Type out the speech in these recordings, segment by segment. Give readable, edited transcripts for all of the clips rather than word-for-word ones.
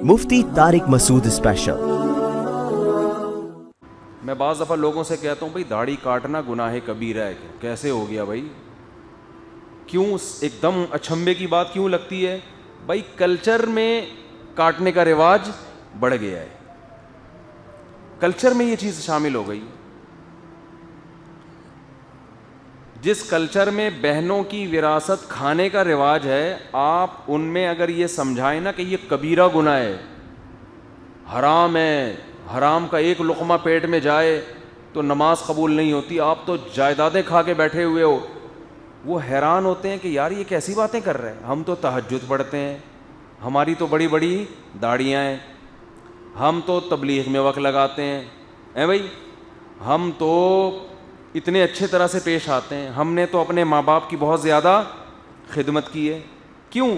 مفتی طارق مسعود special. میں بعض دفعہ لوگوں سے کہتا ہوں بھائی داڑھی کاٹنا گناہ کبیرہ ہے، کیسے ہو گیا بھائی؟ کیوں ایک دم اچھمبے کی بات کیوں لگتی ہے؟ بھائی کلچر میں کاٹنے کا رواج بڑھ گیا ہے، کلچر میں یہ چیز شامل ہو گئی۔ جس کلچر میں بہنوں کی وراثت کھانے کا رواج ہے، آپ ان میں اگر یہ سمجھائیں نا کہ یہ کبیرہ گناہ ہے، حرام ہے، حرام کا ایک لقمہ پیٹ میں جائے تو نماز قبول نہیں ہوتی، آپ تو جائیدادیں کھا کے بیٹھے ہوئے ہو، وہ حیران ہوتے ہیں کہ یار یہ کیسی باتیں کر رہے ہیں۔ ہم تو تہجد پڑھتے ہیں، ہماری تو بڑی بڑی داڑیاں ہیں، ہم تو تبلیغ میں وقت لگاتے ہیں، اے بھائی ہم تو اتنے اچھے طرح سے پیش آتے ہیں، ہم نے تو اپنے ماں باپ کی بہت زیادہ خدمت کی ہے۔ کیوں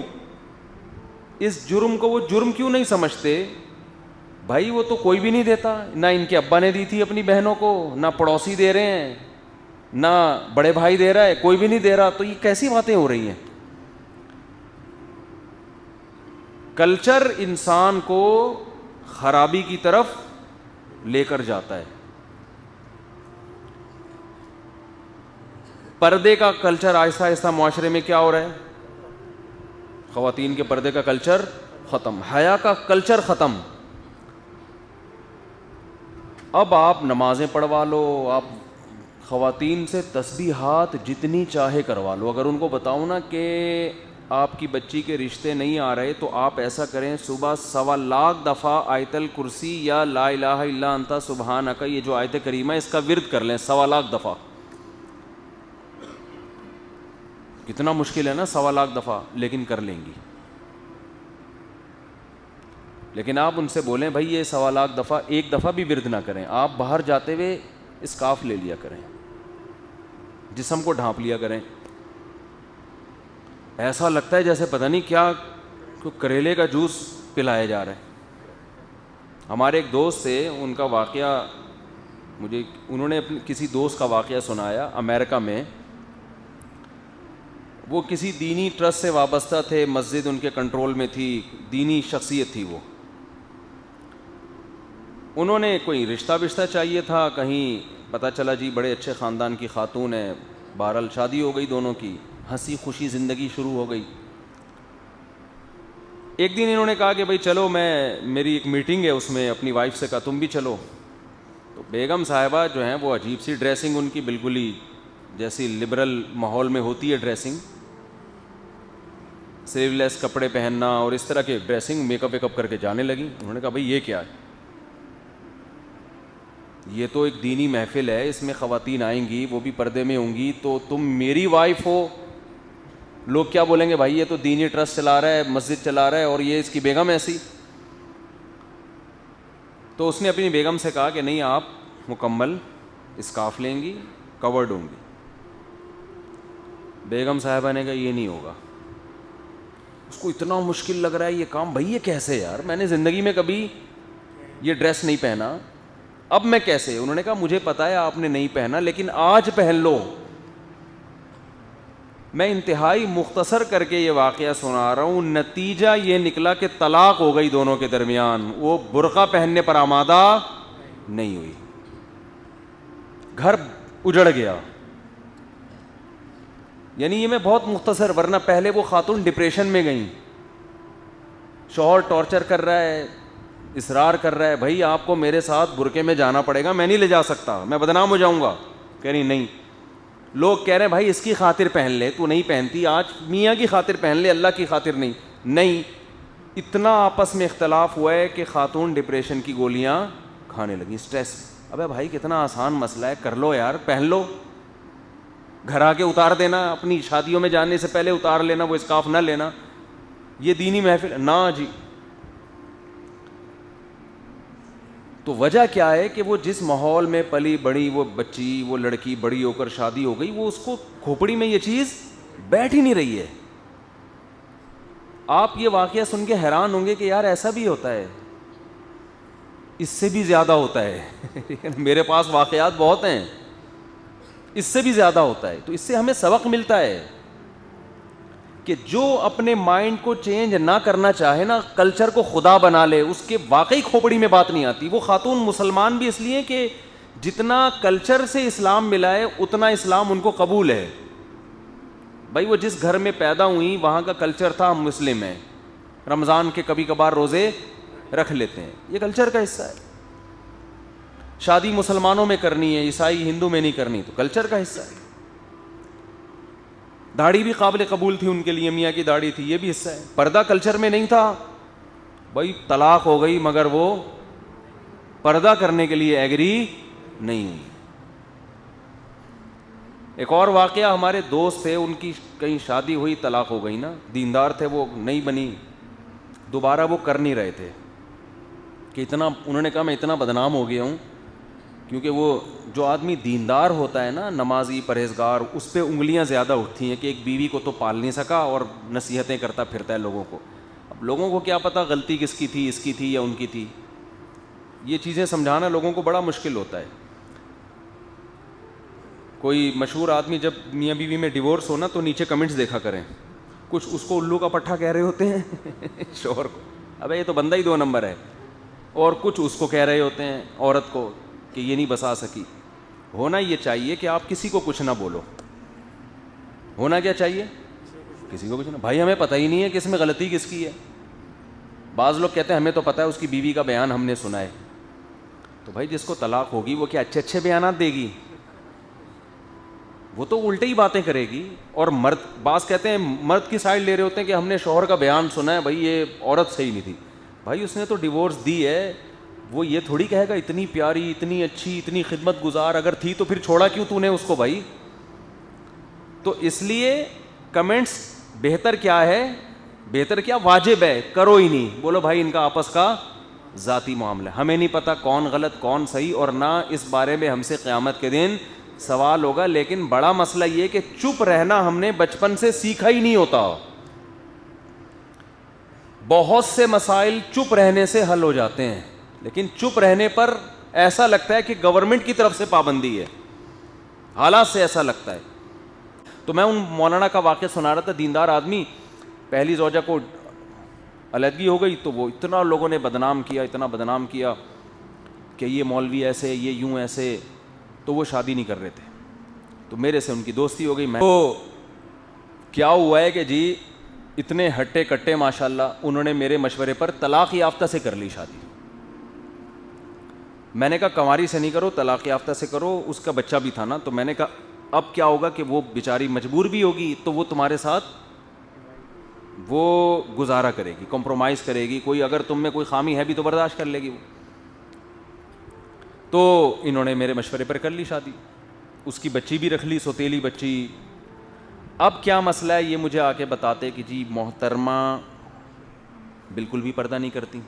اس جرم کو وہ جرم کیوں نہیں سمجھتے؟ بھائی وہ تو کوئی بھی نہیں دیتا، نہ ان کے ابا نے دی تھی اپنی بہنوں کو، نہ پڑوسی دے رہے ہیں، نہ بڑے بھائی دے رہا ہے، کوئی بھی نہیں دے رہا، تو یہ کیسی باتیں ہو رہی ہیں؟ کلچر انسان کو خرابی کی طرف لے کر جاتا ہے۔ پردے کا کلچر آہستہ آہستہ معاشرے میں کیا ہو رہا ہے؟ خواتین کے پردے کا کلچر ختم، حیا کا کلچر ختم۔ اب آپ نمازیں پڑھوا لو، آپ خواتین سے تسبیحات جتنی چاہے کروا لو، اگر ان کو بتاؤ نا کہ آپ کی بچی کے رشتے نہیں آ رہے تو آپ ایسا کریں، صبح 1.25 دفعہ آیت الکرسی یا لا الہ الا انت سبحانک، یہ جو آیت کریمہ ہے اس کا ورد کر لیں 1.25 دفعہ۔ کتنا مشکل ہے نا 1.25 دفعہ، لیکن کر لیں گی۔ لیکن آپ ان سے بولیں بھائی یہ 1.25 دفعہ ایک دفعہ بھی ورد نہ کریں، آپ باہر جاتے ہوئے اسکارف لے لیا کریں، جسم کو ڈھانپ لیا کریں، ایسا لگتا ہے جیسے پتہ نہیں کیا کریلے کا جوس پلایا جا رہا ہے۔ ہمارے ایک دوست تھے، ان کا واقعہ انہوں نے اپنے کسی دوست کا واقعہ سنایا۔ امریکہ میں وہ کسی دینی ٹرسٹ سے وابستہ تھے، مسجد ان کے کنٹرول میں تھی، دینی شخصیت تھی وہ۔ انہوں نے کوئی رشتہ چاہیے تھا، کہیں پتہ چلا جی بڑے اچھے خاندان کی خاتون ہے، بہرحال شادی ہو گئی دونوں کی، ہنسی خوشی زندگی شروع ہو گئی۔ ایک دن انہوں نے کہا کہ بھائی چلو میری ایک میٹنگ ہے، اس میں اپنی وائف سے کہا تم بھی چلو۔ تو بیگم صاحبہ جو ہیں وہ عجیب سی ڈریسنگ ان کی، بالکل ہی جیسی لبرل ماحول میں ہوتی ہے ڈریسنگ، سلیو لیس کپڑے پہننا اور اس طرح کے ڈریسنگ، میک اپ کر کے جانے لگی۔ انہوں نے کہا بھائی یہ کیا ہے؟ یہ تو ایک دینی محفل ہے، اس میں خواتین آئیں گی، وہ بھی پردے میں ہوں گی، تو تم میری وائف ہو، لوگ کیا بولیں گے؟ بھائی یہ تو دینی ٹرسٹ چلا رہا ہے، مسجد چلا رہا ہے، اور یہ اس کی بیگم ایسی۔ تو اس نے اپنی بیگم سے کہا کہ نہیں، آپ مکمل اسکارف لیں گی، کورڈ ہوں گی۔ بیگم صاحبہ نے کہا یہ نہیں ہوگا۔ اس کو اتنا مشکل لگ رہا ہے یہ کام، بھائی یہ کیسے یار، میں نے زندگی میں کبھی یہ ڈریس نہیں پہنا، اب میں کیسے؟ انہوں نے کہا مجھے پتا ہے آپ نے نہیں پہنا، لیکن آج پہن لو۔ میں انتہائی مختصر کر کے یہ واقعہ سنا رہا ہوں، نتیجہ یہ نکلا کہ طلاق ہو گئی دونوں کے درمیان، وہ برقع پہننے پر آمادہ نہیں ہوئی، گھر اجڑ گیا۔ یعنی یہ میں بہت مختصر، ورنہ پہلے وہ خاتون ڈپریشن میں گئیں، شوہر ٹارچر کر رہا ہے، اصرار کر رہا ہے بھائی آپ کو میرے ساتھ برقعے میں جانا پڑے گا، میں نہیں لے جا سکتا، میں بدنام ہو جاؤں گا۔ کہہ رہی نہیں، لوگ کہہ رہے ہیں بھائی اس کی خاطر پہن لے، تو نہیں پہنتی، آج میاں کی خاطر پہن لے، اللہ کی خاطر نہیں۔ اتنا آپس میں اختلاف ہوا ہے کہ خاتون ڈپریشن کی گولیاں کھانے لگی، سٹریس۔ ابے بھائی کتنا آسان مسئلہ ہے، کر لو یار، پہن لو، گھر آ کے اتار دینا، اپنی شادیوں میں جانے سے پہلے اتار لینا، وہ اسکارف نہ لینا، یہ دینی محفل نہ جی۔ تو وجہ کیا ہے کہ وہ جس ماحول میں پلی بڑی، وہ بچی، وہ لڑکی بڑی ہو کر شادی ہو گئی، وہ اس کو کھوپڑی میں یہ چیز بیٹھ ہی نہیں رہی ہے۔ آپ یہ واقعہ سن کے حیران ہوں گے کہ یار ایسا بھی ہوتا ہے، اس سے بھی زیادہ ہوتا ہے۔ میرے پاس واقعات بہت ہیں، اس سے بھی زیادہ ہوتا ہے۔ تو اس سے ہمیں سبق ملتا ہے کہ جو اپنے مائنڈ کو چینج نہ کرنا چاہے نا, کلچر کو خدا بنا لے, اس کے واقعی کھوپڑی میں بات نہیں آتی. وہ خاتون مسلمان بھی اس لیے کہ جتنا کلچر سے اسلام ملا ہے اتنا اسلام ان کو قبول ہے. بھائی وہ جس گھر میں پیدا ہوئی وہاں کا کلچر تھا ہم مسلم ہیں, رمضان کے کبھی کبھار روزے رکھ لیتے ہیں, یہ کلچر کا حصہ ہے. شادی مسلمانوں میں کرنی ہے, عیسائی ہندو میں نہیں کرنی, تو کلچر کا حصہ ہے. داڑھی بھی قابل قبول تھی ان کے لیے, میاں کی داڑھی تھی, یہ بھی حصہ ہے. پردہ کلچر میں نہیں تھا, بھائی طلاق ہو گئی مگر وہ پردہ کرنے کے لیے ایگری نہیں ہوئی. ایک اور واقعہ, ہمارے دوست تھے, ان کی کہیں شادی ہوئی, طلاق ہو گئی نا, دیندار تھے وہ, نہیں بنی, دوبارہ وہ کر نہیں رہے تھے کہ اتنا, انہوں نے کہا میں اتنا بدنام ہو گیا ہوں, کیونکہ وہ جو آدمی دیندار ہوتا ہے نا, نمازی پرہیزگار, اس پہ انگلیاں زیادہ اٹھتی ہیں کہ ایک بیوی کو تو پال نہیں سکا اور نصیحتیں کرتا پھرتا ہے لوگوں کو. اب لوگوں کو کیا پتہ غلطی کس کی تھی, اس کی تھی یا ان کی تھی, یہ چیزیں سمجھانا لوگوں کو بڑا مشکل ہوتا ہے. کوئی مشہور آدمی جب میاں بیوی میں ڈیورس ہونا تو نیچے کمنٹس دیکھا کریں, کچھ اس کو الو کا پٹھا کہہ رہے ہوتے ہیں شوہر کو, ابے یہ تو بندہ ہی 2 نمبر ہے, اور کچھ اس کو کہہ رہے ہوتے ہیں عورت کو کہ یہ نہیں بسا سکی. ہونا یہ چاہیے کہ آپ کسی کو کچھ نہ بولو, ہونا کیا چاہیے, کسی کو کچھ نہ. بھائی ہمیں پتہ ہی نہیں ہے کہ اس میں غلطی کس کی ہے. بعض لوگ کہتے ہیں ہمیں تو پتہ ہے اس کی بیوی کا بیان ہم نے سنا ہے. تو بھائی جس کو طلاق ہوگی وہ کیا اچھے اچھے بیانات دے گی, وہ تو الٹی ہی باتیں کرے گی. اور مرد, بعض کہتے ہیں مرد کی سائڈ لے رہے ہوتے ہیں کہ ہم نے شوہر کا بیان سنا ہے, بھائی یہ عورت صحیح نہیں تھی. بھائی اس نے تو ڈیورس دی ہے, وہ یہ تھوڑی کہے گا اتنی پیاری, اتنی اچھی, اتنی خدمت گزار اگر تھی تو پھر چھوڑا کیوں تو نے اس کو بھائی. تو اس لیے کمنٹس بہتر کیا ہے, بہتر کیا واجب ہے, کرو ہی نہیں, بولو بھائی ان کا آپس کا ذاتی معاملہ, ہمیں نہیں پتہ کون غلط کون صحیح, اور نہ اس بارے میں ہم سے قیامت کے دن سوال ہوگا. لیکن بڑا مسئلہ یہ کہ چپ رہنا ہم نے بچپن سے سیکھا ہی نہیں ہوتا. بہت سے مسائل چپ رہنے سے حل ہو جاتے ہیں, لیکن چپ رہنے پر ایسا لگتا ہے کہ گورنمنٹ کی طرف سے پابندی ہے, حالات سے ایسا لگتا ہے. تو میں ان مولانا کا واقعہ سنا رہا تھا, دیندار آدمی, پہلی زوجہ کو علیحدگی ہو گئی تو وہ اتنا لوگوں نے بدنام کیا, اتنا بدنام کیا کہ یہ مولوی ایسے, یہ یوں ایسے, تو وہ شادی نہیں کر رہے تھے. تو میرے سے ان کی دوستی ہو گئی. میں تو کیا ہوا ہے کہ جی اتنے ہٹے کٹے ماشاءاللہ, انہوں نے میرے مشورے پر طلاق یافتہ سے کر لی شادی. میں نے کہا کنواری سے نہیں کرو, طلاق یافتہ سے کرو. اس کا بچہ بھی تھا نا, تو میں نے کہا اب کیا ہوگا کہ وہ بیچاری مجبور بھی ہوگی تو وہ تمہارے ساتھ وہ گزارا کرے گی, کمپرومائز کرے گی, کوئی اگر تم میں کوئی خامی ہے بھی تو برداشت کر لے گی وہ. تو انہوں نے میرے مشورے پر کر لی شادی, اس کی بچی بھی رکھ لی, سوتیلی بچی. اب کیا مسئلہ ہے یہ مجھے آ کے بتاتے کہ جی محترمہ بالکل بھی پردہ نہیں کرتی,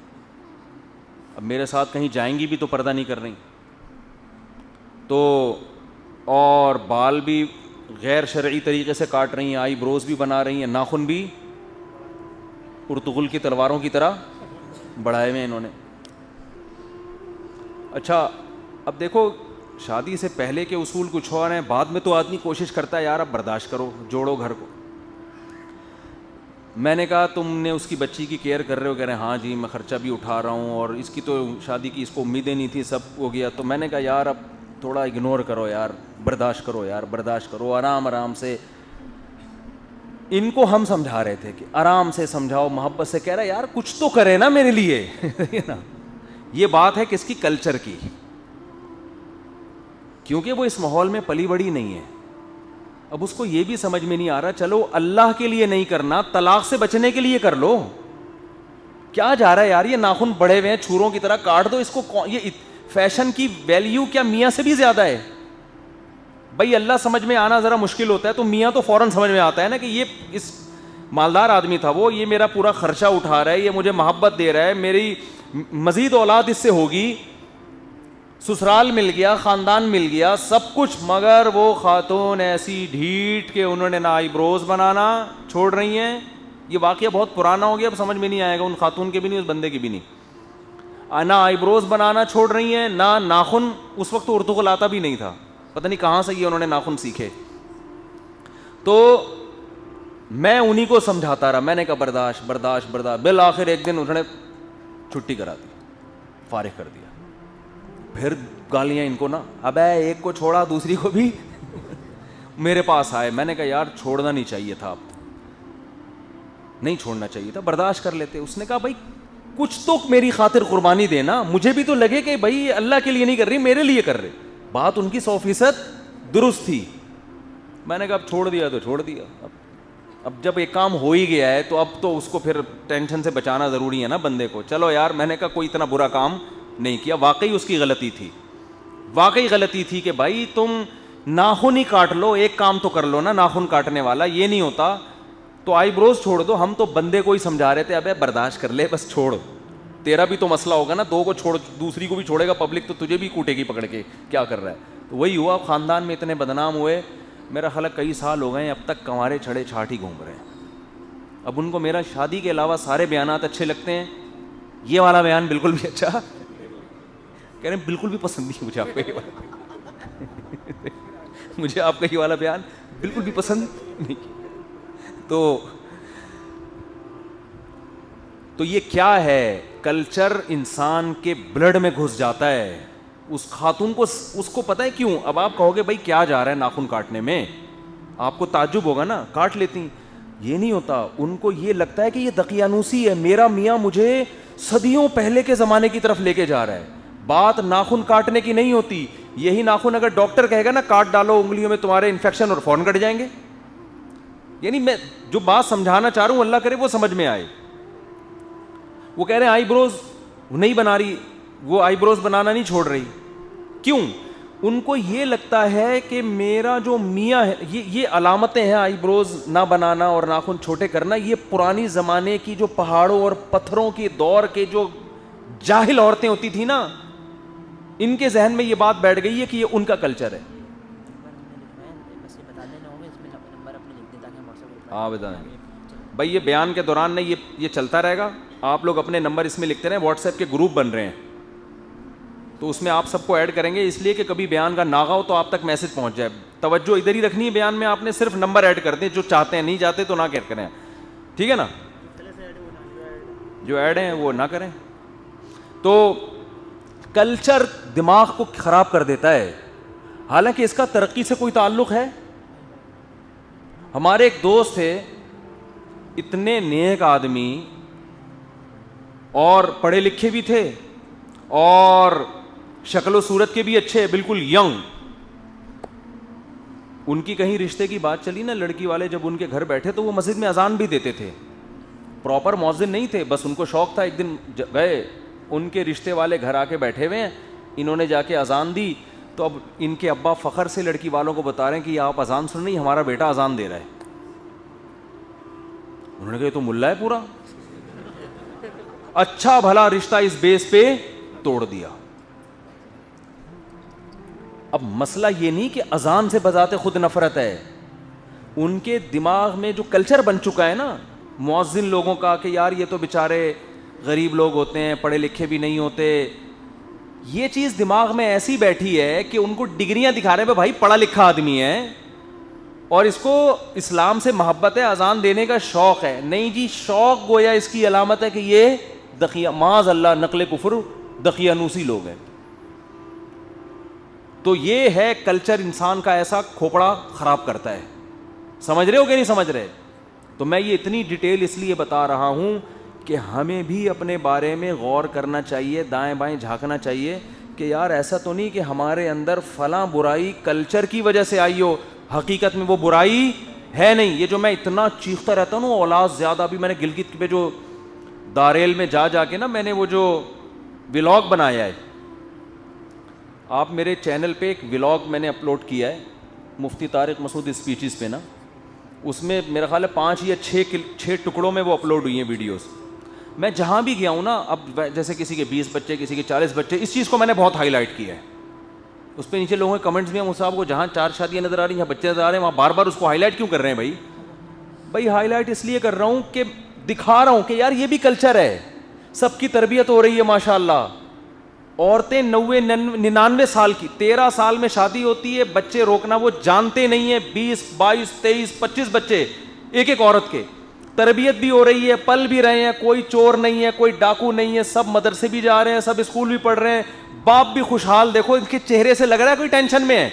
اب میرے ساتھ کہیں جائیں گی بھی تو پردہ نہیں کر رہی, تو اور بال بھی غیر شرعی طریقے سے کاٹ رہی ہیں, آئی بروز بھی بنا رہی ہیں, ناخن بھی ارطغرل کی تلواروں کی طرح بڑھائے ہوئے انہوں نے. اچھا اب دیکھو شادی سے پہلے کے اصول کچھ اور ہیں, بعد میں تو آدمی کوشش کرتا ہے یار اب برداشت کرو, جوڑو گھر کو. میں نے کہا تم نے اس کی بچی کی کیئر کر رہے ہو, کہہ رہے ہیں ہاں جی میں خرچہ بھی اٹھا رہا ہوں, اور اس کی تو شادی کی اس کو امیدیں نہیں تھی, سب ہو گیا. تو میں نے کہا یار اب تھوڑا اگنور کرو یار, برداشت کرو یار, برداشت کرو, آرام آرام سے. ان کو ہم سمجھا رہے تھے کہ آرام سے سمجھاؤ, محبت سے. کہہ رہا یار کچھ تو کرے نا میرے لیے یہ بات ہے کس کی, کلچر کی, کیونکہ وہ اس ماحول میں پلی بڑی نہیں ہے. اب اس کو یہ بھی سمجھ میں نہیں آ رہا, چلو اللہ کے لیے نہیں کرنا, طلاق سے بچنے کے لیے کر لو. کیا جا رہا ہے یار, یہ ناخن بڑے ہوئے ہیں چھوروں کی طرح, کاٹ دو اس کو. یہ فیشن کی ویلیو کیا میاں سے بھی زیادہ ہے؟ بھائی اللہ سمجھ میں آنا ذرا مشکل ہوتا ہے, تو میاں تو فوراً سمجھ میں آتا ہے نا کہ یہ اس مالدار آدمی تھا وہ, یہ میرا پورا خرچہ اٹھا رہا ہے, یہ مجھے محبت دے رہا ہے, میری مزید اولاد اس سے ہوگی, سسرال مل گیا, خاندان مل گیا, سب کچھ. مگر وہ خاتون ایسی ڈھیٹ کہ انہوں نے نہ آئی بروز بنانا چھوڑ رہی ہیں. یہ واقعہ بہت پرانا ہو گیا, اب سمجھ میں نہیں آئے گا, ان خاتون کے بھی نہیں, اس بندے کی بھی نہیں. نہ آئی بروز بنانا چھوڑ رہی ہیں, نہ ناخن. اس وقت تو ارطغرل آتا بھی نہیں تھا, پتہ نہیں کہاں سے یہ انہوں نے ناخن سیکھے. تو میں انہی کو سمجھاتا رہا, میں نے کہا برداشت برداشت برداشت, بالآخر ایک دن انہوں نے چھٹی کرا دی, فارغ کر دیا. پھر گالیاں ان کو نا, ابے ایک کو چھوڑا دوسری کو بھی میرے پاس آئے. میں نے کہا یار چھوڑنا نہیں چاہیے تھا, آپ نہیں چھوڑنا چاہیے تھا, برداشت کر لیتے. اس نے کہا بھائی کچھ تو میری خاطر قربانی دینا, مجھے بھی تو لگے کہ بھائی اللہ کے لیے نہیں کر رہی, میرے لیے کر رہے. بات ان کی 100% درست تھی. میں نے کہا اب چھوڑ دیا تو چھوڑ دیا, اب جب ایک کام ہو ہی گیا ہے تو اب تو اس کو پھر ٹینشن سے بچانا ضروری ہے نا بندے کو. چلو یار, میں نے کہا کوئی اتنا برا کام نہیں کیا, واقعی اس کی غلطی تھی, واقعی غلطی تھی کہ بھائی تم ناخن ہی کاٹ لو, ایک کام تو کر لو نا ناخن کاٹنے والا, یہ نہیں ہوتا تو آئی بروز چھوڑ دو. ہم تو بندے کو ہی سمجھا رہے تھے ابے برداشت کر لے بس چھوڑ, تیرا بھی تو مسئلہ ہوگا نا, دو کو چھوڑ دوسری کو بھی چھوڑے گا پبلک تو تجھے بھی کوٹے گی پکڑ کے, کیا کر رہا ہے. تو وہی ہوا, خاندان میں اتنے بدنام ہوئے, میرا خیال کئی سال ہو گئے ہیں اب تک کنوارے چھڑے چھاٹ ہی گھوم رہے ہیں. اب ان کو میرا شادی کے علاوہ سارے بیانات اچھے لگتے ہیں, یہ والا بیان بالکل بھی اچھا, کہہ رہے ہیں بالکل بھی پسند نہیں مجھے آپ کا یہ والا مجھے آپ کا یہ والا بیان بالکل بھی پسند نہیں. تو یہ کیا ہے, کلچر انسان کے بلڈ میں گھس جاتا ہے. اس خاتون کو اس کو پتہ ہے کیوں. اب آپ کہو گے بھائی کیا جا رہا ہے ناخن کاٹنے میں, آپ کو تعجب ہوگا نا, کاٹ لیتی. یہ نہیں ہوتا, ان کو یہ لگتا ہے کہ یہ دقیانوسی ہے, میرا میاں مجھے صدیوں پہلے کے زمانے کی طرف لے کے جا رہا ہے. بات ناخن کاٹنے کی نہیں ہوتی, یہی ناخن اگر ڈاکٹر کہے گا نا کاٹ ڈالو انگلیوں میں تمہارے انفیکشن اور فوراً کٹ جائیں گے. یعنی میں جو بات سمجھانا چاہ رہا ہوں اللہ کرے وہ سمجھ میں آئے. وہ کہہ رہے ہیں آئی بروز نہیں بنا رہی, وہ آئی بروز بنانا نہیں چھوڑ رہی. کیوں؟ ان کو یہ لگتا ہے کہ میرا جو میاں ہے, یہ علامتیں ہیں آئی بروز نہ بنانا اور ناخن چھوٹے کرنا, یہ پرانی زمانے کی جو پہاڑوں اور پتھروں کے دور کے جو جاہل عورتیں ہوتی تھی نا, ان کے ذہن میں یہ بات بیٹھ گئی ہے کہ یہ ان کا کلچر ہے. ہاں بتائیں بھائی, یہ بیان کے دوران نہیں, یہ چلتا رہے گا. آپ لوگ اپنے نمبر اس میں لکھتے رہیں, واٹس ایپ کے گروپ بن رہے ہیں تو اس میں آپ سب کو ایڈ کریں گے, اس لیے کہ کبھی بیان کا ناغہ ہو تو آپ تک میسج پہنچ جائے. توجہ ادھر ہی رکھنی ہے بیان میں, آپ نے صرف نمبر ایڈ کر دیں, جو چاہتے ہیں, نہیں چاہتے تو نہ کریں, ٹھیک ہے نا, جو ایڈ ہیں وہ نہ کریں. تو کلچر دماغ کو خراب کر دیتا ہے, حالانکہ اس کا ترقی سے کوئی تعلق ہے. ہمارے ایک دوست تھے, اتنے نیک آدمی اور پڑھے لکھے بھی تھے اور شکل و صورت کے بھی اچھے, بالکل ینگ. ان کی کہیں رشتے کی بات چلی نا, لڑکی والے جب ان کے گھر بیٹھے تو وہ مسجد میں اذان بھی دیتے تھے, پراپر مؤذن نہیں تھے, بس ان کو شوق تھا. ایک دن گئے, ان کے رشتے والے گھر آ کے بیٹھے ہوئے ہیں, انہوں نے جا کے اذان دی تو اب ان کے ابا فخر سے لڑکی والوں کو بتا رہے ہیں کہ یہ آپ اذان سن رہی, ہمارا بیٹا اذان دے رہا ہے. انہوں نے کہا یہ تو ملا ہے پورا. اچھا بھلا رشتہ اس بیس پہ توڑ دیا. اب مسئلہ یہ نہیں کہ اذان سے بذات خود نفرت ہے, ان کے دماغ میں جو کلچر بن چکا ہے نا مؤذن لوگوں کا کہ یار یہ تو بیچارے غریب لوگ ہوتے ہیں, پڑھے لکھے بھی نہیں ہوتے, یہ چیز دماغ میں ایسی بیٹھی ہے کہ ان کو ڈگریاں دکھا رہے ہیں بھائی پڑھا لکھا آدمی ہے اور اس کو اسلام سے محبت ہے, اذان دینے کا شوق ہے. نہیں جی, شوق گویا اس کی علامت ہے کہ یہ معاذ اللہ نقل کفر دقیانوسی لوگ ہیں. تو یہ ہے کلچر انسان کا ایسا کھوپڑا خراب کرتا ہے. سمجھ رہے ہو کہ نہیں سمجھ رہے؟ تو میں یہ اتنی ڈیٹیل اس لیے بتا رہا ہوں کہ ہمیں بھی اپنے بارے میں غور کرنا چاہیے, دائیں بائیں جھانکنا چاہیے کہ یار ایسا تو نہیں کہ ہمارے اندر فلاں برائی کلچر کی وجہ سے آئی ہو, حقیقت میں وہ برائی ہے نہیں. یہ جو میں اتنا چیختا رہتا ہوں اولاد زیادہ, ابھی میں نے گلگت پہ جو داریل میں جا کے نا میں نے وہ جو ولاگ بنایا ہے, آپ میرے چینل پہ ایک ولاگ میں نے اپلوڈ کیا ہے مفتی طارق مسعود اسپیچز پہ نا, اس میں میرا خیال ہے 5 یا 6 ٹکڑوں میں وہ اپلوڈ ہوئی ہیں ویڈیوز. میں جہاں بھی گیا ہوں نا, اب جیسے کسی کے 20 بچے, کسی کے 40 بچے, اس چیز کو میں نے بہت ہائی لائٹ کیا ہے. اس پہ نیچے لوگوں کے کمنٹس بھی ہیں, صاحب کو جہاں 4 شادیاں نظر آ رہی ہیں, جہاں بچے نظر آ رہے ہیں, وہاں بار بار اس کو ہائی لائٹ کیوں کر رہے ہیں بھائی ہائی لائٹ اس لیے کر رہا ہوں کہ دکھا رہا ہوں کہ یار یہ بھی کلچر ہے, سب کی تربیت ہو رہی ہے ماشاء اللہ. عورتیں 90-99 سال کی, 13 سال میں شادی ہوتی ہے, بچے روکنا وہ جانتے نہیں ہیں, 20 22 23 25 بچے, ایک ایک عورت کے. تربیت بھی ہو رہی ہے, پل بھی رہے ہیں, کوئی چور نہیں ہے, کوئی ڈاکو نہیں ہے, سب مدرسے بھی جا رہے ہیں, سب اسکول بھی پڑھ رہے ہیں, باپ بھی خوشحال, دیکھو ان کے چہرے سے لگ رہا ہے کوئی ٹینشن میں ہے.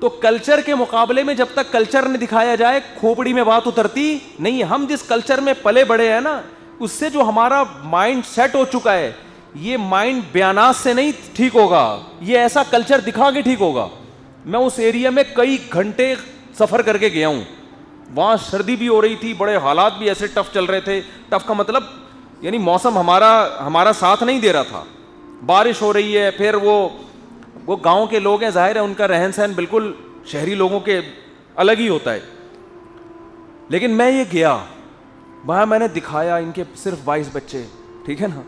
تو کلچر کے مقابلے میں جب تک کلچر نے دکھایا جائے کھوپڑی میں بات اترتی نہیں. ہم جس کلچر میں پلے بڑے ہیں نا, اس سے جو ہمارا مائنڈ سیٹ ہو چکا ہے, یہ مائنڈ بیانات سے نہیں ٹھیک ہوگا, یہ ایسا کلچر دکھا کے ٹھیک ہوگا. میں اس ایریا میں کئی گھنٹے سفر کر کے گیا ہوں, وہاں سردی بھی ہو رہی تھی, بڑے حالات بھی ایسے ٹف چل رہے تھے. ٹف کا مطلب یعنی موسم ہمارا ساتھ نہیں دے رہا تھا, بارش ہو رہی ہے. پھر وہ گاؤں کے لوگ ہیں, ظاہر ہے ان کا رہن سہن بالکل شہری لوگوں کے الگ ہی ہوتا ہے. لیکن میں یہ گیا وہاں, میں نے دکھایا ان کے صرف 22 بچے, ٹھیک ہے نا,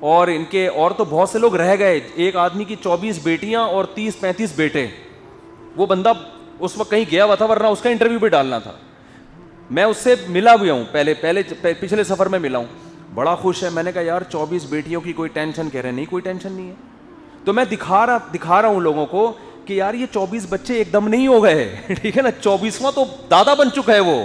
اور ان کے اور تو بہت سے لوگ رہ گئے. ایک آدمی کی 24 بیٹیاں اور 30-35 بیٹے. وہ بندہ اس وقت کہیں گیا ہوا تھا, ورنہ اس کا انٹرویو بھی ڈالنا تھا. میں اس سے ملا بھی ہوں, پچھلے سفر میں ملا ہوں, بڑا خوش ہے. میں نے کہا یار 24 بیٹیوں کی کوئی ٹینشن, کہہ رہے نہیں کوئی ٹینشن نہیں ہے. تو میں دکھا رہا ہوں لوگوں کو کہ یار یہ 24 بچے ایک دم نہیں ہو گئے, ٹھیک ہے نا, 24واں تو دادا بن چکا ہے وہ.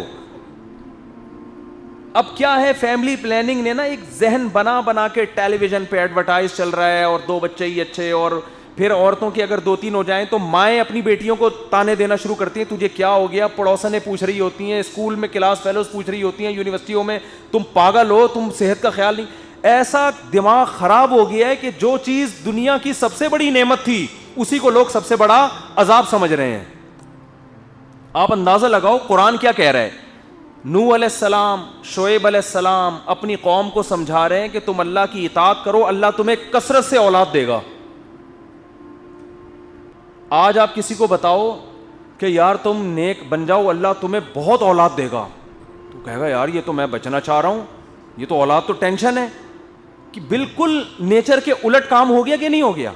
اب کیا ہے, فیملی پلاننگ نے نا ایک ذہن بنا کے ٹیلی ویژن پہ ایڈورٹائز چل رہا ہے, اور 2 بچے ہی اچھے, اور پھر عورتوں کی اگر 2-3 ہو جائیں تو مائیں اپنی بیٹیوں کو تانے دینا شروع کرتی ہیں, تجھے کیا ہو گیا. پڑوسنیں پوچھ رہی ہوتی ہیں, اسکول میں کلاس فیلوز پوچھ رہی ہوتی ہیں, یونیورسٹیوں میں, تم پاگل ہو, تم صحت کا خیال نہیں. ایسا دماغ خراب ہو گیا ہے کہ جو چیز دنیا کی سب سے بڑی نعمت تھی اسی کو لوگ سب سے بڑا عذاب سمجھ رہے ہیں. آپ اندازہ لگاؤ قرآن کیا کہہ رہا ہے. نوح علیہ السلام, شعیب علیہ السلام اپنی قوم کو سمجھا رہے ہیں کہ تم اللہ کی اطاعت کرو, اللہ تمہیں کثرت سے اولاد دے گا. آج آپ کسی کو بتاؤ کہ یار تم نیک بن جاؤ, اللہ تمہیں بہت اولاد دے گا, تو کہے گا یار یہ تو میں بچنا چاہ رہا ہوں, یہ تو اولاد تو ٹینشن ہے. کہ بالکل نیچر کے الٹ کام ہو گیا کہ نہیں ہو گیا.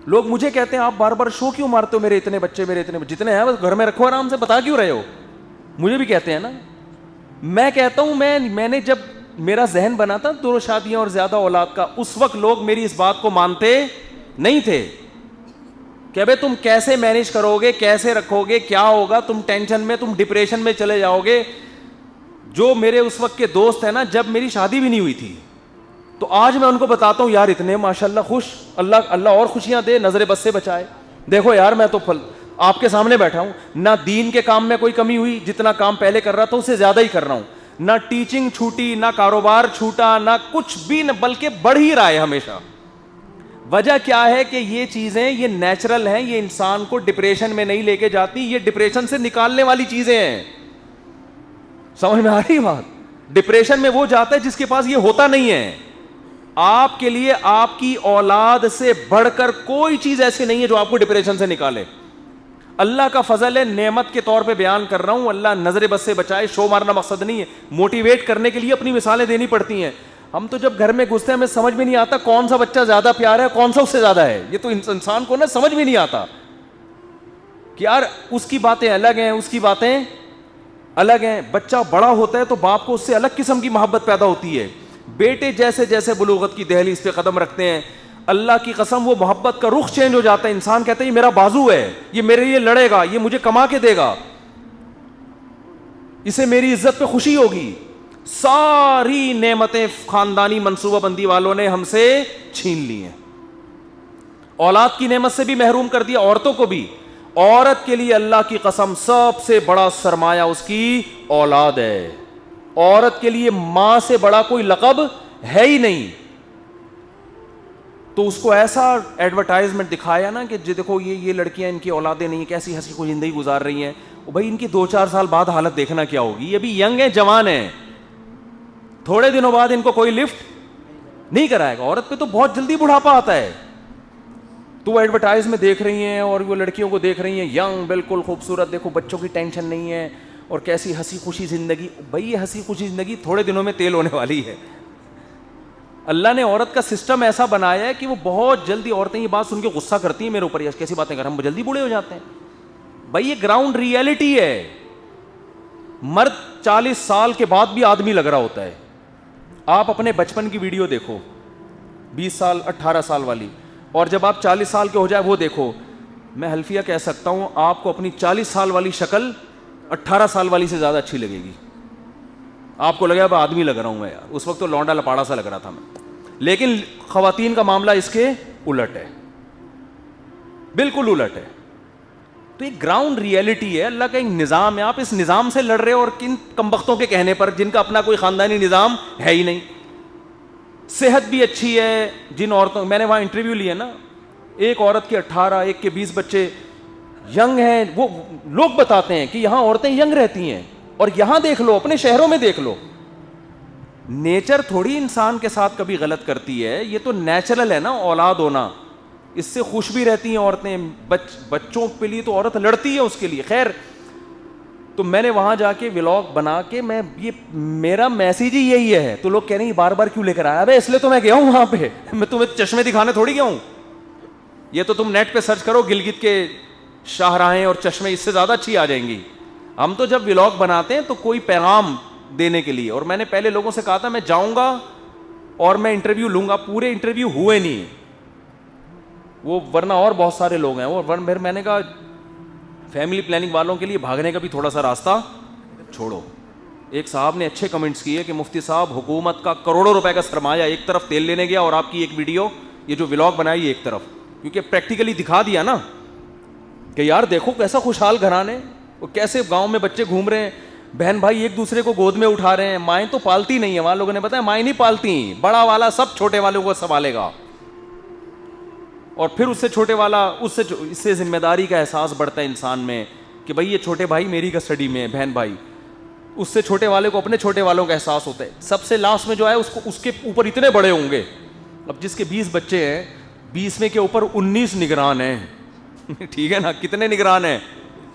لوگ مجھے کہتے ہیں آپ بار بار شو کیوں مارتے ہو, میرے اتنے بچے, جتنے ہیں بس گھر میں رکھو آرام سے, بتا کیوں رہے ہو. مجھے بھی کہتے ہیں نا. میں کہتا ہوں میں نے جب میرا ذہن بنا تھا 2 شادیاں اور زیادہ اولاد کا, اس وقت لوگ میری اس بات کو مانتے نہیں تھے کہ بھائی تم کیسے مینیج کرو گے, کیسے رکھو گے, کیا ہوگا, تم ٹینشن میں, تم ڈپریشن میں چلے جاؤ گے. جو میرے اس وقت کے دوست ہیں نا, جب میری شادی بھی نہیں ہوئی تھی, تو آج میں ان کو بتاتا ہوں یار اتنے ماشاءاللہ خوش, اللہ اور خوشیاں دے, نظر بد سے بچائے. دیکھو یار میں تو آپ کے سامنے بیٹھا ہوں, نہ دین کے کام میں کوئی کمی ہوئی, جتنا کام پہلے کر رہا تھا اس سے زیادہ ہی کر رہا ہوں. نہ ٹیچنگ چھوٹی, نہ کاروبار چھوٹا, نہ کچھ بھی, نہ بلکہ بڑھ ہی رہا ہے ہمیشہ. وجہ کیا ہے کہ یہ چیزیں یہ نیچرل ہیں, یہ انسان کو ڈپریشن میں نہیں لے کے جاتی, یہ ڈپریشن سے نکالنے والی چیزیں ہیں. سمجھ میں آ رہی بات. ڈپریشن میں وہ جاتا ہے جس کے پاس یہ ہوتا نہیں ہے. آپ کے لیے آپ کی اولاد سے بڑھ کر کوئی چیز ایسی نہیں ہے جو آپ کو ڈپریشن سے نکالے. اللہ کا فضل ہے, نعمت کے طور پہ بیان کر رہا ہوں, اللہ نظر بد سے بچائے. شو مارنا مقصد نہیں ہے, موٹیویٹ کرنے کے لیے اپنی مثالیں دینی پڑتی ہیں. ہم تو جب گھر میں گھستے ہیں ہمیں سمجھ میں نہیں آتا کون سا بچہ زیادہ پیارا ہے, کون سا اس سے زیادہ ہے. یہ تو انسان کو نا سمجھ میں نہیں آتا کہ یار اس کی باتیں الگ ہیں, اس کی باتیں الگ ہیں. بچہ بڑا ہوتا ہے تو باپ کو اس سے الگ قسم کی محبت پیدا ہوتی ہے. بیٹے جیسے جیسے بلوغت کی دہلیز پہ قدم رکھتے ہیں, اللہ کی قسم وہ محبت کا رخ چینج ہو جاتا ہے. انسان کہتا ہے یہ میرا بازو ہے, یہ میرے لیے لڑے گا, یہ مجھے کما کے دے گا, اسے میری عزت پہ خوشی ہوگی. ساری نعمتیں خاندانی منصوبہ بندی والوں نے ہم سے چھین لی ہیں. اولاد کی نعمت سے بھی محروم کر دیا, عورتوں کو بھی. عورت کے لیے اللہ کی قسم سب سے بڑا سرمایہ اس کی اولاد ہے. عورت کے لیے ماں سے بڑا کوئی لقب ہے ہی نہیں. تو اس کو ایسا ایڈورٹائزمنٹ دکھایا نا کہ دیکھو یہ لڑکیاں, ان کی اولادیں نہیں, کیسی ہنسی خوش زندگی گزار رہی ہیں. بھائی ان کی 2-4 سال بعد حالت دیکھنا کیا ہوگی. یہ ابھی ینگ ہیں, جوان ہیں, تھوڑے دنوں بعد ان کو کوئی لفٹ نہیں کرائے گا. عورت پہ تو بہت جلدی بڑھاپا آتا ہے. تو وہ ایڈورٹائز میں دیکھ رہی ہیں اور وہ لڑکیوں کو دیکھ رہی ہیں ینگ, بالکل خوبصورت, دیکھو بچوں کی ٹینشن نہیں ہے, اور کیسی ہنسی خوشی زندگی. بھائی یہ ہنسی خوشی زندگی تھوڑے دنوں میں تیل ہونے والی ہے. اللہ نے عورت کا سسٹم ایسا بنایا ہے کہ وہ بہت جلدی, عورتیں یہ بات سن کے غصہ کرتی ہیں میرے اوپر, یہ کیسی باتیں کر ہم جلدی بوڑھے ہو جاتے ہیں. بھائی یہ گراؤنڈ ریئلٹی ہے. مرد 40 سال کے بعد بھی آدمی لگ رہا ہوتا ہے. آپ اپنے بچپن کی ویڈیو دیکھو, 20 سال 18 سال والی, اور جب آپ 40 سال کے ہو جائے وہ دیکھو. میں حلفیہ کہہ سکتا ہوں آپ کو اپنی 40 سال والی شکل 18 سال والی سے زیادہ اچھی لگے گی. آپ کو لگے اب آدمی لگ رہا ہوں میں یار, اس وقت تو لونڈا لپاڑا سا لگ رہا تھا میں. لیکن خواتین کا معاملہ اس کے الٹ ہے, بالکل الٹ ہے. تو یہ گراؤنڈ ریئلٹی ہے, اللہ کا ایک نظام ہے. آپ اس نظام سے لڑ رہے ہو, اور کن کمبختوں کے کہنے پر, جن کا اپنا کوئی خاندانی نظام ہے ہی نہیں. صحت بھی اچھی ہے. جن عورتوں, میں نے وہاں انٹرویو لیا نا, ایک عورت کے 18, ایک کے 20 بچے ینگ ہیں. وہ لوگ بتاتے ہیں کہ یہاں عورتیں ینگ رہتی ہیں, اور یہاں دیکھ لو, اپنے شہروں میں دیکھ لو. نیچر تھوڑی انسان کے ساتھ کبھی غلط کرتی ہے, یہ تو نیچرل ہے نا اولاد ہونا. اس سے خوش بھی رہتی ہیں عورتیں. بچوں کے لیے تو عورت لڑتی ہے اس کے لیے. خیر, تو میں نے وہاں جا کے ولاگ بنا کے, میں یہ میرا میسیج ہی یہی ہے. تو لوگ کہہ رہے ہیں بار بار کیوں لے کر آیا؟ ابے اس لیے تو میں گیا ہوں وہاں پہ, میں تمہیں چشمے دکھانے تھوڑی گیا ہوں. یہ تو تم نیٹ پہ سرچ کرو, گلگت کے شاہراہیں اور چشمے, اس سے زیادہ اچھی آ جائیں گی. ہم تو جب ولاگ بناتے ہیں تو کوئی پیغام دینے کے لیے. اور میں نے پہلے لوگوں سے کہا تھا میں جاؤں گا اور میں انٹرویو لوں گا. پورے انٹرویو ہوئے نہیں وہ, ورنہ اور بہت سارے لوگ ہیں. اور پھر میں نے کہا فیملی پلاننگ والوں کے لیے بھاگنے کا بھی تھوڑا سا راستہ چھوڑو. ایک صاحب نے اچھے کمنٹس کیے کہ مفتی صاحب حکومت کا کروڑوں روپے کا سرمایہ ایک طرف تیل لینے گیا, اور آپ کی ایک ویڈیو یہ جو ولاگ بنائی ایک طرف, کیونکہ پریکٹیکلی دکھا دیا نا کہ یار دیکھو کیسا خوشحال گھرانے, وہ کیسے گاؤں میں بچے گھوم رہے ہیں, بہن بھائی ایک دوسرے کو گود میں اٹھا رہے ہیں. مائیں تو پالتی نہیں ہے, وہاں لوگوں نے بتایا مائیں نہیں پالتی, بڑا والا سب چھوٹے والوں کو سنبھالے گا. اور پھر اس سے چھوٹے والا, اس سے ذمہ داری کا احساس بڑھتا ہے انسان میں کہ بھائی یہ چھوٹے بھائی میری کسٹڈی میں ہے, بہن بھائی. اس سے چھوٹے والے کو اپنے چھوٹے والوں کا احساس ہوتا ہے. سب سے لاسٹ میں جو ہے اس کو, اس کے اوپر اتنے بڑے ہوں گے. اب جس کے 20 بچے ہیں, 20 میں کے اوپر 19 نگران ہیں. ٹھیک ہے نا, کتنے نگران ہیں؟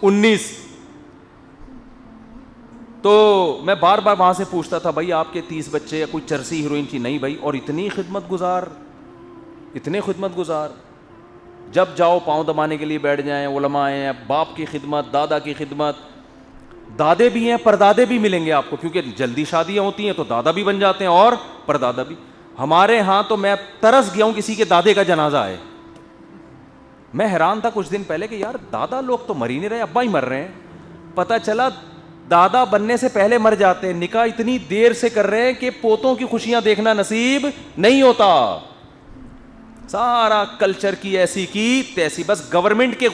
19. تو میں بار بار وہاں سے پوچھتا تھا بھائی آپ کے 30 بچے یا کوئی چرسی ہیروئن کی؟ نہیں بھائی. اور اتنی خدمت گزار, اتنے خدمت گزار, جب جاؤ پاؤں دبانے کے لیے بیٹھ جائیں. علماء ہیں, باپ کی خدمت, دادا کی خدمت, دادے بھی ہیں, پردادے بھی ملیں گے آپ کو, کیونکہ جلدی شادیاں ہوتی ہیں تو دادا بھی بن جاتے ہیں اور پردادا بھی. ہمارے ہاں تو میں ترس گیا ہوں کسی کے دادے کا جنازہ ہے. میں حیران تھا کچھ دن پہلے کہ یار دادا لوگ تو مر ہی نہیں رہے, ابا ہی مر رہے ہیں. پتہ چلا دادا بننے سے پہلے مر جاتے ہیں. نکاح اتنی دیر سے کر رہے ہیں کہ پوتوں کی خوشیاں دیکھنا نصیب نہیں ہوتا. سارا کلچر کی ایسی کی تیسی, بس گورنمنٹ کے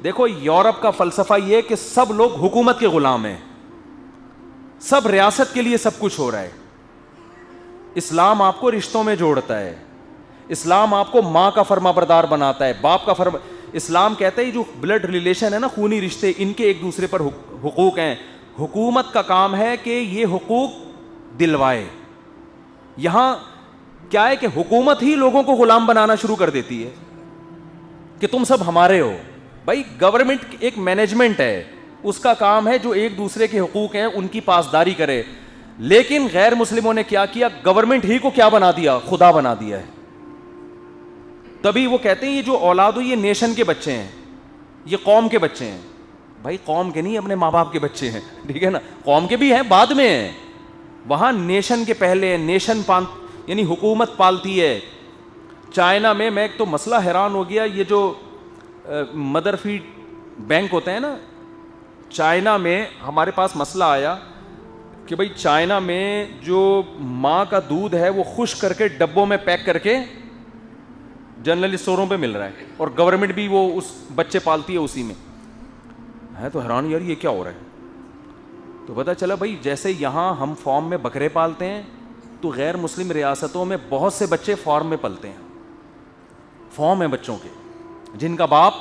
دیکھو یورپ کا فلسفہ یہ کہ سب لوگ حکومت کے غلام ہیں, سب ریاست کے لیے سب کچھ ہو رہا ہے. اسلام آپ کو رشتوں میں جوڑتا ہے, اسلام آپ کو ماں کا فرما بردار بناتا ہے, باپ کا فرما. اسلام کہتا ہے جو بلڈ ریلیشن ہے نا, خونی رشتے, ان کے ایک دوسرے پر حقوق ہیں. حکومت کا کام ہے کہ یہ حقوق دلوائے. یہاں کیا ہے کہ حکومت ہی لوگوں کو غلام بنانا شروع کر دیتی ہے کہ تم سب ہمارے ہو. بھائی گورنمنٹ ایک مینجمنٹ ہے, اس کا کام ہے جو ایک دوسرے کے حقوق ہیں ان کی پاسداری کرے. لیکن غیر مسلموں نے کیا کیا, گورنمنٹ ہی کو کیا بنا دیا, خدا بنا دیا ہے. تبھی وہ کہتے ہیں یہ جو اولاد ہو یہ نیشن کے بچے ہیں, یہ قوم کے بچے ہیں. بھائی قوم کے نہیں, اپنے ماں باپ کے بچے ہیں. ٹھیک ہے نا, قوم کے بھی ہیں بعد میں ہیں, وہاں نیشن کے پہلے. نیشن یعنی حکومت پالتی ہے. چائنا میں ایک تو مسئلہ حیران ہو گیا, یہ جو مدر فیڈ بینک ہوتے ہیں نا, چائنا میں ہمارے پاس مسئلہ آیا کہ بھائی چائنا میں جو ماں کا دودھ ہے وہ خشک کر کے ڈبوں میں پیک کر کے جنرل اسٹوروں پہ مل رہا ہے, اور گورنمنٹ بھی وہ اس بچے پالتی ہے اسی میں. ہے تو حیران یار یہ کیا ہو رہا ہے. تو پتہ چلا بھائی جیسے یہاں ہم فارم میں بکرے پالتے ہیں تو غیر مسلم ریاستوں میں بہت سے بچے فارم میں پلتے ہیں. فارم ہیں بچوں کے جن کا باپ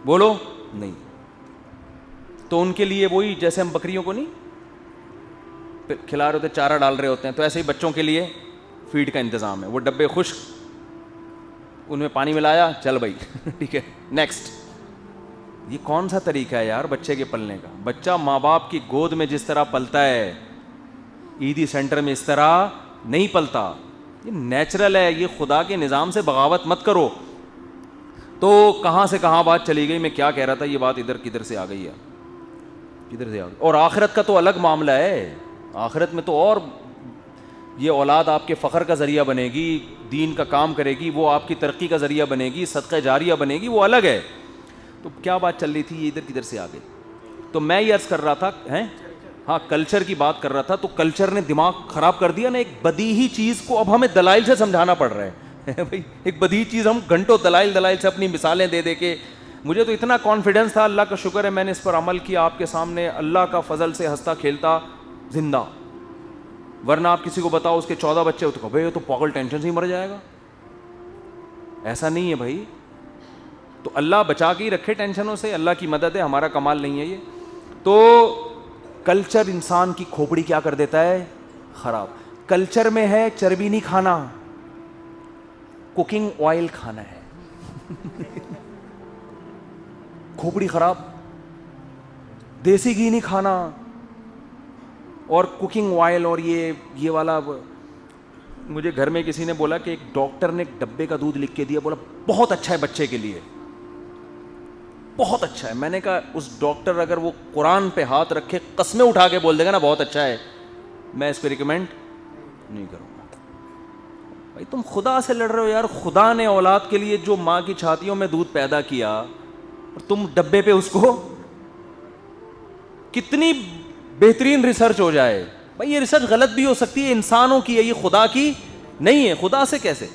بولو نہیں, تو ان کے لیے وہی جیسے ہم بکریوں کو نہیں کھلا رہے ہوتے, چارہ ڈال رہے ہوتے ہیں, تو ایسے ہی بچوں کے لیے فیڈ کا انتظام ہے. وہ ڈبے خشک, ان میں پانی ملایا, چل بھائی ٹھیک ہے نیکسٹ. یہ کون سا طریقہ ہے یار بچے کے پلنے کا؟ بچہ ماں باپ کی گود میں جس طرح پلتا ہے, عیدی سینٹر میں اس طرح نہیں پلتا. یہ نیچرل ہے, یہ خدا کے نظام سے بغاوت مت کرو. تو کہاں سے کہاں بات چلی گئی, میں کیا کہہ رہا تھا, یہ بات ادھر کدھر سے آ گئی ہے, کدھر سے آ گئی. اور آخرت کا تو الگ معاملہ ہے. آخرت میں تو اور یہ اولاد آپ کے فخر کا ذریعہ بنے گی, دین کا کام کرے گی, وہ آپ کی ترقی کا ذریعہ بنے گی, صدقہ جاریہ بنے گی, وہ الگ ہے. تو کیا بات چل رہی تھی, یہ ادھر کدھر سے آ گئی. تو میں یہ عرض کر رہا تھا ہاں کلچر کی بات کر رہا تھا, تو کلچر نے دماغ خراب کر دیا نا. ایک بدیہی چیز کو اب ہمیں دلائل سے سمجھانا پڑ رہا ہے بھائی, ایک بدیہی چیز ہم گھنٹوں دلائل سے اپنی مثالیں دے دے کے. مجھے تو اتنا کانفیڈنس تھا, اللہ کا شکر ہے میں نے اس پر عمل کیا, آپ کے سامنے اللہ کا فضل سے ہنستا کھیلتا زندہ. ورنہ آپ کسی کو بتاؤ اس کے 14 بچے ہو تو کہو بھائی یہ تو پاگل ٹینشن سے ہی مر جائے گا. ایسا نہیں ہے بھائی, تو اللہ بچا کے ہی رکھے ٹینشنوں سے, اللہ کی مدد ہے, ہمارا کمال نہیں ہے یہ. تو کلچر انسان کی کھوپڑی کیا کر دیتا ہے, خراب. کلچر میں ہے چربی نہیں کھانا, کوکنگ آئل کھانا ہے کھوپڑی خراب. دیسی گھی نہیں کھانا, اور کوکنگ آئل اور یہ والا. مجھے گھر میں کسی نے بولا کہ ایک ڈاکٹر نے ایک ڈبے کا دودھ لکھ کے دیا, بولا بہت اچھا ہے بچے کے لیے, بہت اچھا ہے. میں نے کہا اس ڈاکٹر اگر وہ قرآن پہ ہاتھ رکھے قسمیں اٹھا کے بول دے گا نا بہت اچھا ہے, میں اس پہ ریکمینڈ نہیں کروں گا. بھائی تم خدا سے لڑ رہے ہو یار. خدا نے اولاد کے لیے جو ماں کی چھاتیوں میں دودھ پیدا کیا, اور تم ڈبے پہ اس کو, کتنی بہترین ریسرچ ہو جائے. بھائی یہ ریسرچ غلط بھی ہو سکتی ہے, انسانوں کی ہے, یہ خدا کی نہیں ہے. خدا سے کیسے؟